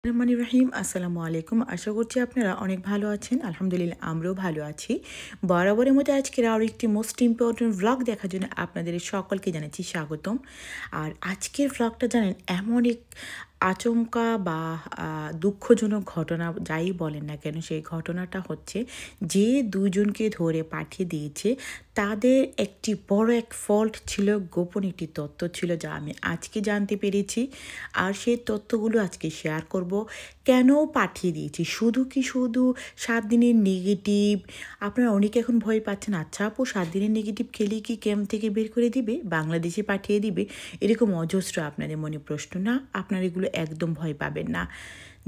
রহমানির রহিম আসসালামু আলাইকুম। আশা করছি আপনারা অনেক ভালো আছেন। আলহামদুলিল্লাহ আমরাও ভালো আছি। বরাবরের মতো আজকের আরও একটি মোস্ট ইম্পর্টেন্ট ভ্লগ দেখার জন্য আপনাদের সকলকে জানাচ্ছি স্বাগতম। আর আজকের ভ্লগটা জানেন এমন এক আচমকা বা দুঃখজনক ঘটনা যাই বলেন না কেন, সেই ঘটনাটা হচ্ছে যে দুজনকে ধরে পাঠিয়ে দিয়েছে তাদের একটি বড় এক ফল্ট ছিল, গোপন একটি তথ্য ছিল যা আমি আজকে জানতে পেরেছি। আর সেই তথ্যগুলো আজকে শেয়ার করব। কেন পাঠিয়ে দিয়েছি, শুধু 7 দিনের নেগেটিভ। আপনারা অনেকে এখন ভয় পাচ্ছেন, আচ্ছা আপু 7 দিনের নেগেটিভ খেলে কি ক্যাম্প থেকে বের করে দিবে, বাংলাদেশে পাঠিয়ে দিবে, এরকম অজস্র আপনাদের মনে প্রশ্ন। না, আপনারা এগুলো একদম ভয় পাবেন না।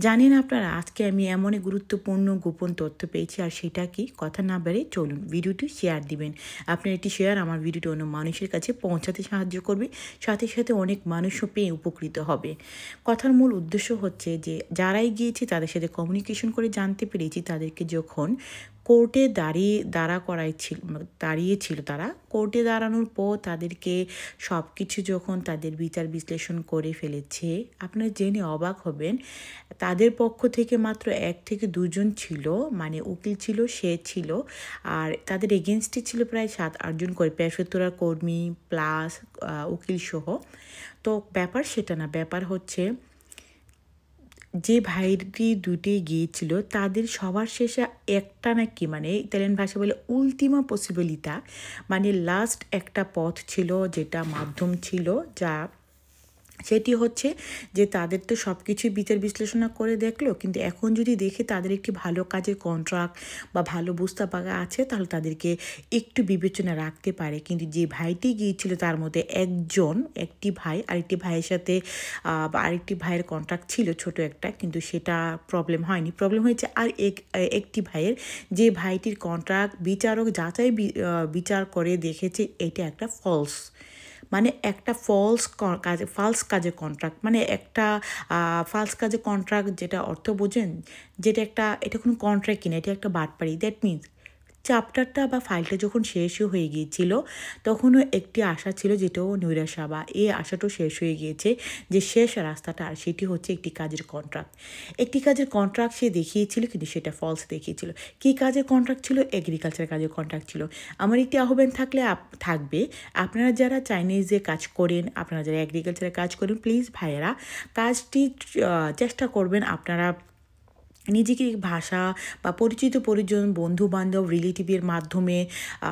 জানেন আপনারা, আজকে আমি এমন এক গুরুত্বপূর্ণ গোপন তথ্য পেয়েছি। আর সেটা কি, কথা না বেড়ে চলুন ভিডিওটি শেয়ার দিবেন। আপনার একটি শেয়ার আমার ভিডিওটি অন্য মানুষের কাছে পৌঁছাতে সাহায্য করবে, সাথে সাথে অনেক মানুষও পেয়ে উপকৃত হবে। কথার মূল উদ্দেশ্য হচ্ছে যে যারাই গিয়েছে তাদের সাথে কমিউনিকেশন করে জানতে পেরেছি তাদেরকে যখন কোর্টে দাঁড়িয়েছিল, তারা কোর্টে দাঁড়ানোর পর তাদেরকে সব কিছু যখন তাদের বিচার বিশ্লেষণ করে ফেলেছে, আপনারা জেনে অবাক হবেন তাদের পক্ষ থেকে মাত্র 1 থেকে 2 জন ছিল, মানে উকিল ছিল, সে ছিল। আর তাদের এগেনস্টে ছিল প্রায় 7-8 জন করে পেশোত্তরা কর্মী প্লাস উকিল সহ। তো ব্যাপার সেটা না, ব্যাপার হচ্ছে যে ভাইটি দুটি গিয়েছিল তাদের সবার শেষে একটা নাকি, মানে ইতালিয়ান ভাষা বলে উলটিমা পসিবিলিটা, মানে লাস্ট একটা পথ ছিল, যেটা মাধ্যম ছিল, যা সেটি হচ্ছে যে তাদের তো সব কিছুই বিচার বিশ্লেষণা করে দেখলো, কিন্তু এখন যদি দেখে তাদের একটি ভালো কাজের কন্ট্রাক্ট বা ভালো বুঝতে পাকা আছে, তাহলে তাদেরকে একটু বিবেচনা রাখতে পারে। কিন্তু যে ভাইটি গিয়েছিল তার মধ্যে একটি ভাই, আরেকটি ভাইয়ের সাথে আরেকটি ভাইয়ের কন্ট্রাক্ট ছিল ছোট একটা, কিন্তু সেটা প্রবলেম হয়নি। প্রবলেম হয়েছে আর একটি ভাইয়ের, যে ভাইটির কন্ট্রাক্ট বিচারক বিচার করে দেখেছে এটা একটা ফলস, মানে একটা ফালস কাজের কন্ট্রাক্ট, মানে একটা ফালস কাজের কন্ট্রাক্ট, যেটা অর্থ বোঝেন, এটা কোনো কন্ট্রাক্ট কিনা, এটা একটা বাটপাড়ি। দ্যাট মিনস চ্যাপ্টারটা বা ফাইলটা যখন শেষও হয়ে গিয়েছিল, তখনও একটি আশা ছিল, যেটাও নৈরাশা, বা এই আশাটাও শেষ হয়ে গিয়েছে, যে শেষ রাস্তাটা, আর সেটি হচ্ছে একটি কাজের কন্ট্রাক্ট সে দেখিয়েছিল, কিন্তু সেটা ফলস দেখিয়েছিল। কী কাজের কন্ট্রাক্ট ছিল? এগ্রিকালচার কাজের কন্ট্রাক্ট ছিল। আমার একটি আহ্বান থাকবে, আপনারা যারা চাইনিজে কাজ করেন, আপনারা যারা এগ্রিকালচারে কাজ করেন, প্লিজ ভাইয়েরা কাজটি চেষ্টা করবেন আপনারা নিজেকে ভাষা বা পরিচিত পরিজন, বন্ধু বান্ধব, রিলেটিভের মাধ্যমে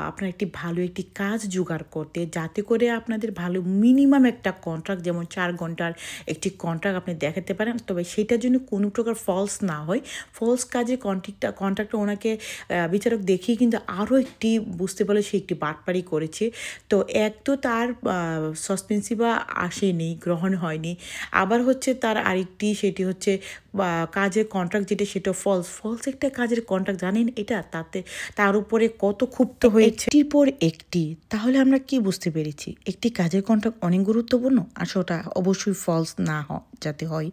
আপনার ভালো একটি কাজ জোগাড় করতে, যাতে করে আপনাদের ভালো মিনিমাম একটা কন্ট্রাক্ট, যেমন 4 ঘন্টার একটি কন্ট্রাক্ট আপনি দেখাতে পারেন, তবে সেটার জন্য কোনো প্রকার ফলস না হয়। ফলস কাজে কন্ট্রাক্টটা ওনাকে বিচারক দেখিয়ে কিন্তু আরও একটি বুঝতে পারলে সে একটি বাটপাড়ি করেছে। তো এক তো তার সাসপেন্সি বা আসেনি, গ্রহণ হয়নি। আবার হচ্ছে তার আরেকটি, সেটি হচ্ছে কাজের কন্ট্রাক্ট সেটা ফলস একটা কাজের কন্ট্রাক্ট, জানেন এটা তার উপরে কত ক্ষুব্ধ হয়েছে একটির পর একটি। তাহলে আমরা কি বুঝতে পেরেছি, একটি কাজের কন্ট্রাক্ট অনেক গুরুত্বপূর্ণ, আর সেটা অবশ্যই ফলস না যাতে হয়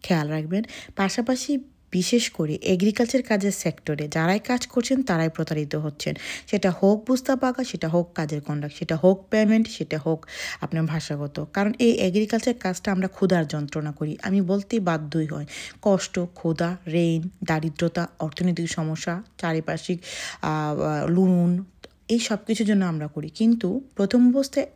খেয়াল রাখবেন। পাশাপাশি বিশেষ করে এগ্রিকালচার কাজের সেক্টরে যারাই কাজ করছেন তারাই প্রতারিত হচ্ছেন, সেটা হোক বুঝতে পাকা, সেটা হোক কাজের কন্ট্রাক্ট, সেটা হোক পেমেন্ট, সেটা হোক আপনার ভাষাগত। কারণ এই এগ্রিকালচার কাজটা আমরা ক্ষুধার যন্ত্রণা করি, আমি বলতে বাধ্যই হয়। কষ্ট, ক্ষুধা, রেইন, দারিদ্রতা, অর্থনৈতিক সমস্যা, চারিপার্শ্বিক লোন, এই সব কিছুর জন্য আমরা করি। কিন্তু প্রথম অবস্থায়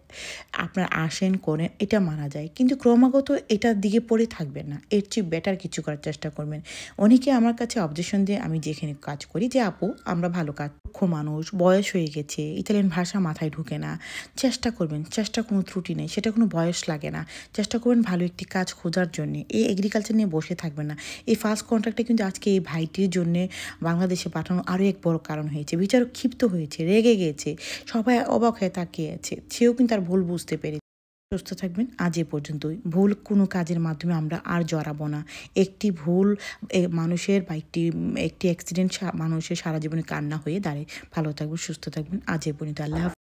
আপনারা আসেন, করেন, এটা মানা যায়, কিন্তু ক্রমাগত এটার দিকে পড়ে থাকবেন না, এর চেয়ে বেটার কিছু করার চেষ্টা করবেন। অনেকে আমার কাছে অবজেকশন দিয়ে, আমি যেখানে কাজ করি, যে আপু আমরা ভালো কাজ, মানুষ, বয়স হয়ে গেছে, ইতালিয়ান ভাষা মাথায় ঢুকে না, চেষ্টা করবেন, চেষ্টা কোনো ত্রুটি নেই, সেটা কোনো বয়স লাগে না, চেষ্টা করবেন ভালো একটি কাজ খোঁজার জন্য। এই এগ্রিকালচার নিয়ে বসে থাকবেন না। এই ফার্স্ট কন্ট্রাক্টটা কিন্তু আজকে এই ভাইটির জন্যে বাংলাদেশে পাঠানো আরও এক বড় কারণ হয়েছে। বিচারক ক্ষিপ্ত হয়েছে, রেগে গেছে, সবাই অবাক হয়ে তাকিয়েছে, সেও কিন্তু তার ভুল বুঝতে পেরেছে। সুস্থ থাকবেন। আজ এ পর্যন্তই। ভুল কোনো কাজের মাধ্যমে আমরা আর জড়াবো না। একটি ভুল মানুষের বা একটি অ্যাক্সিডেন্ট মানুষের সারা জীবনে কান্না হয়ে দাঁড়ায়। ভালো থাকবেন, সুস্থ থাকবেন। আজ এ পর্যন্ত। আল্লাহ হাফেজ।